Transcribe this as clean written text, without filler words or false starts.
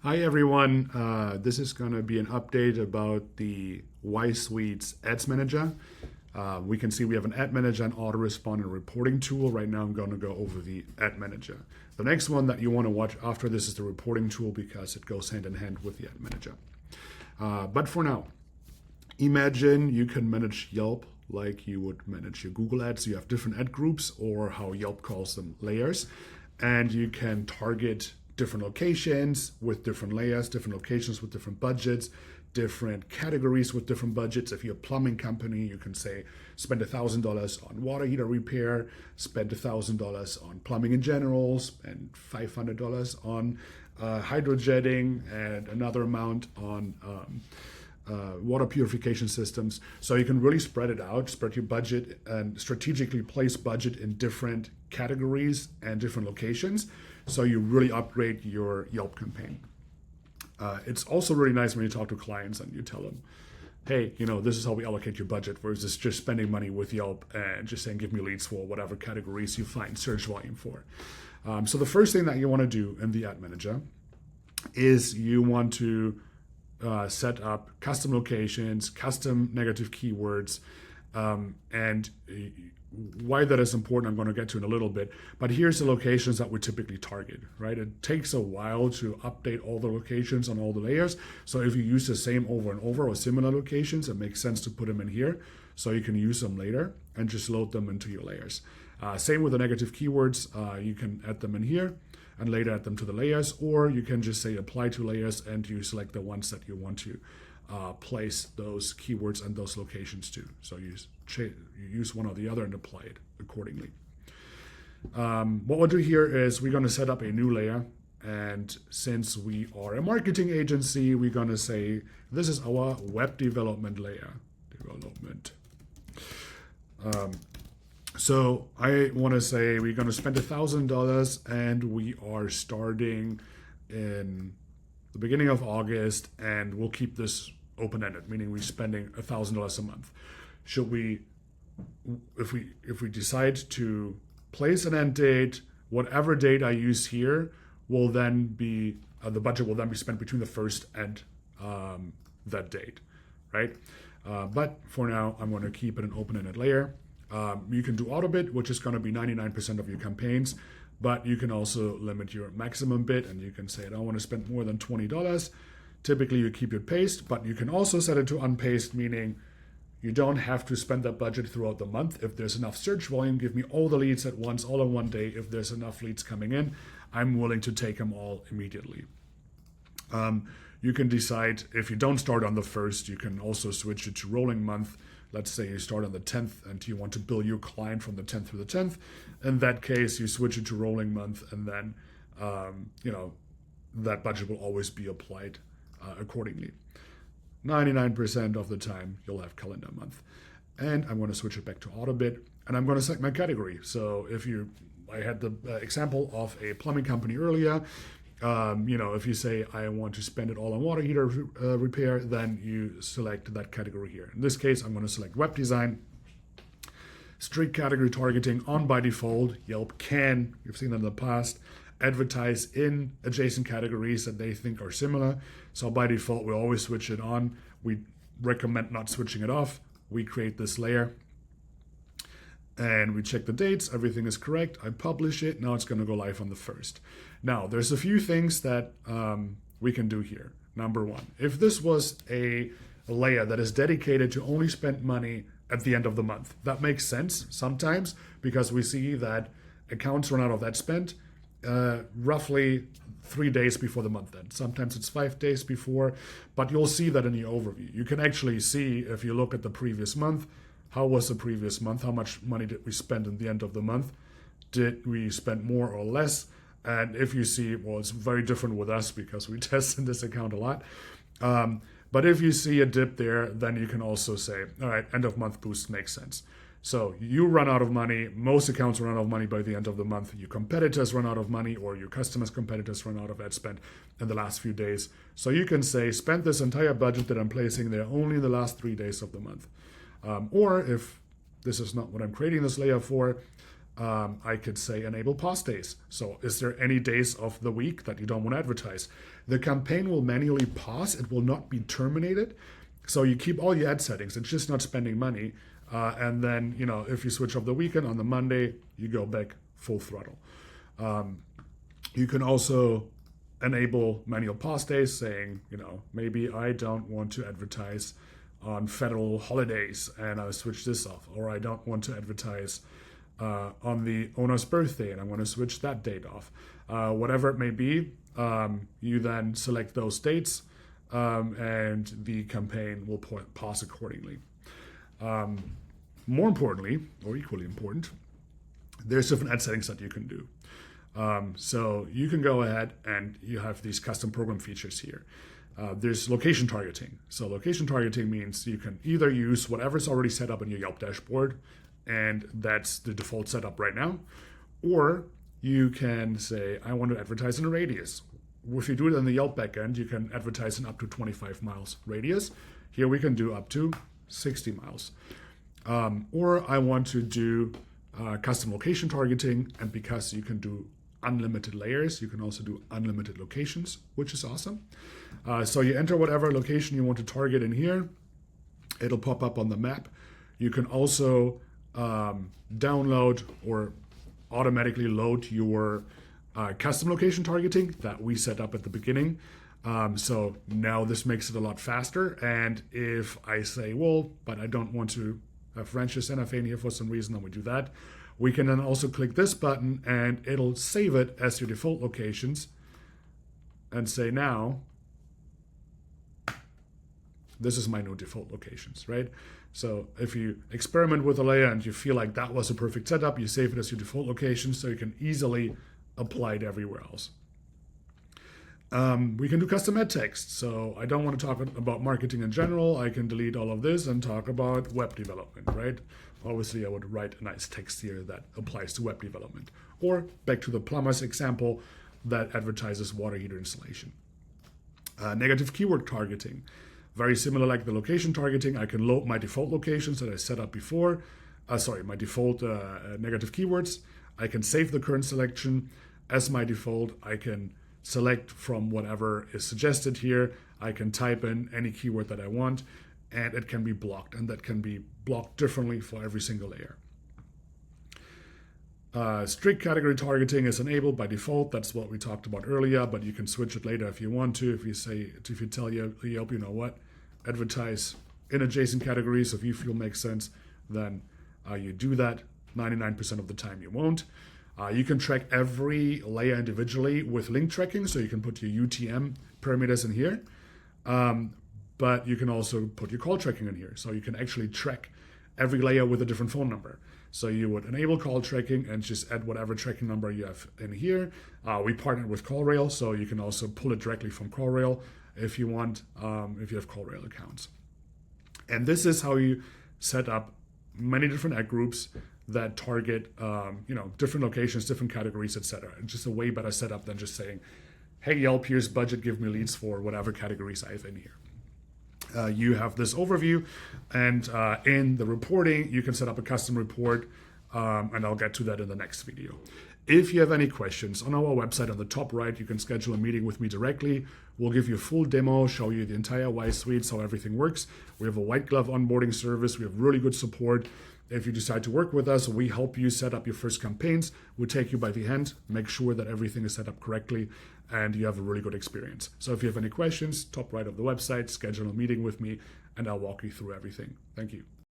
Hi everyone, this is going to be an update about the ySuites Ads Manager. We can see we have an Ad Manager, an autorespond, and a reporting tool. Right now I'm going to go over the Ad Manager. The next one that you want to watch after this is the reporting tool because it goes hand in hand with the Ad Manager. But for now, imagine you can manage Yelp like you would manage your Google ads. You have different ad groups, or how Yelp calls them, layers, and you can target different locations with different layers, different locations with different budgets, different categories with different budgets. If you're a plumbing company, you can say spend $1,000 on water heater repair, spend $1,000 on plumbing in general, spend $500 on hydrojetting, and another amount on water purification systems. So you can really spread it out, spread your budget, and strategically place budget in different categories and different locations. So you really upgrade your Yelp campaign. It's also really nice when you talk to clients and you tell them, hey, this is how we allocate your budget versus just spending money with Yelp and just saying, give me leads for whatever categories you find search volume for. So the first thing that you want to do in the Ad Manager is you want to set up custom locations, custom negative keywords, and why that is important I'm going to get to in a little bit. But here's the locations that we typically target, right? It takes a while to update all the locations on all the layers. So if you use the same over and over or similar locations, it makes sense to put them in here so you can use them later and just load them into your layers. Same with the negative keywords. You can add them in here and later add them to the layers, or you can just say apply to layers and you select the ones that you want to place those keywords and those locations to. So you use one or the other and apply it accordingly. What we'll do here is we're going to set up a new layer, and since we are a marketing agency, we're going to say this is our web development layer. So I want to say we're going to spend $1,000 and we are starting in the beginning of August, and we'll keep this open-ended, meaning we're spending $1,000 a month. Should we, if we decide to place an end date, whatever date I use here will then be, the budget will then be spent between the first and that date, right? But for now, I'm going to keep it an open-ended layer. You can do auto bid, which is going to be 99% of your campaigns, but you can also limit your maximum bid, and you can say, I don't want to spend more than $20. Typically, you keep it paced, but you can also set it to unpaced, meaning you don't have to spend that budget throughout the month. If there's enough search volume, give me all the leads at once, all in one day. If there's enough leads coming in, I'm willing to take them all immediately. You can decide, if you don't start on the 1st, you can also switch it to rolling month. Let's say you start on the 10th and you want to bill your client from the 10th through the 10th. In that case, you switch it to rolling month, and then that budget will always be applied accordingly. 99% of the time, you'll have calendar month. And I'm going to switch it back to auto bid, and I'm going to select my category. So I had the example of a plumbing company earlier. If you say I want to spend it all on water heater repair, then you select that category here. In this case, I'm going to select web design, strict category targeting on by default. Yelp can, you've seen that in the past, advertise in adjacent categories that they think are similar. So by default, we always switch it on. We recommend not switching it off. We create this layer and we check the dates. Everything is correct. I publish it. Now it's going to go live on the 1st. Now, there's a few things that we can do here. Number one, if this was a layer that is dedicated to only spend money at the end of the month, that makes sense sometimes because we see that accounts run out of that spend roughly 3 days before the month end. Sometimes it's 5 days before, but you'll see that in the overview. You can actually see, if you look at the previous month, how was the previous month? How much money did we spend at the end of the month? Did we spend more or less? And if you see, well, it's very different with us because we test in this account a lot. But if you see a dip there, then you can also say, all right, end of month boost makes sense. So you run out of money. Most accounts run out of money by the end of the month. Your competitors run out of money, or your customers' competitors run out of ad spend in the last few days. So you can say, spend this entire budget that I'm placing there only in the last 3 days of the month. Or if this is not what I'm creating this layer for, I could say enable pause days. So is there any days of the week that you don't want to advertise? The campaign will manually pause. It will not be terminated. So you keep all your ad settings. It's just not spending money. And then, if you switch off the weekend on the Monday, you go back full throttle. You can also enable manual pause days, saying, maybe I don't want to advertise on federal holidays and I'll switch this off. Or I don't want to advertise on the owner's birthday and I'm going to switch that date off. Whatever it may be, you then select those dates and the campaign will pause accordingly. More importantly, or equally important, there's different ad settings that you can do. So you can go ahead and you have these custom program features here. There's location targeting. So location targeting means you can either use whatever's already set up in your Yelp dashboard, and that's the default setup right now, or you can say, I want to advertise in a radius. If you do it in the Yelp backend, you can advertise in up to 25 miles radius. Here we can do up to 60 miles. Or I want to do custom location targeting, and because you can do unlimited layers, you can also do unlimited locations, which is awesome. So you enter whatever location you want to target in here. It'll pop up on the map. You can also download or automatically load your custom location targeting that we set up at the beginning. So now this makes it a lot faster. And if I say, well, but I don't want to have ranches NFA in here for some reason, then we do that. We can then also click this button and it'll save it as your default locations and say, now, this is my new default locations, right? So if you experiment with a layer and you feel like that was a perfect setup, you save it as your default location so you can easily apply it everywhere else. We can do custom ad text. So I don't want to talk about marketing in general. I can delete all of this and talk about web development, right? Obviously, I would write a nice text here that applies to web development. Or back to the plumber's example that advertises water heater installation. Negative keyword targeting. Very similar like the location targeting. I can load my default locations that I set up before. My default negative keywords. I can save the current selection as my default. I can select from whatever is suggested here. I can type in any keyword that I want, and it can be blocked, and that can be blocked differently for every single layer. Strict category targeting is enabled by default. That's what we talked about earlier, but you can switch it later if you want to. If you tell Yelp, you know what, advertise in adjacent categories, if you feel makes sense, then you do that. 99% of the time you won't. You can track every layer individually with link tracking, so you can put your UTM parameters in here. But you can also put your call tracking in here. So you can actually track every layer with a different phone number. So you would enable call tracking and just add whatever tracking number you have in here. We partnered with CallRail, so you can also pull it directly from CallRail if you want, if you have CallRail accounts. And this is how you set up many different ad groups that target different locations, different categories, etc. It's just a way better setup than just saying, hey Yelp, here's budget, give me leads for whatever categories I have in here. You have this overview, and in the reporting, you can set up a custom report, and I'll get to that in the next video. If you have any questions, on our website on the top right, you can schedule a meeting with me directly. We'll give you a full demo, show you the entire ySuites, how everything works. We have a white glove onboarding service. We have really good support. If you decide to work with us, we help you set up your first campaigns. We take you by the hand, make sure that everything is set up correctly, and you have a really good experience. So if you have any questions, top right of the website, schedule a meeting with me, and I'll walk you through everything. Thank you.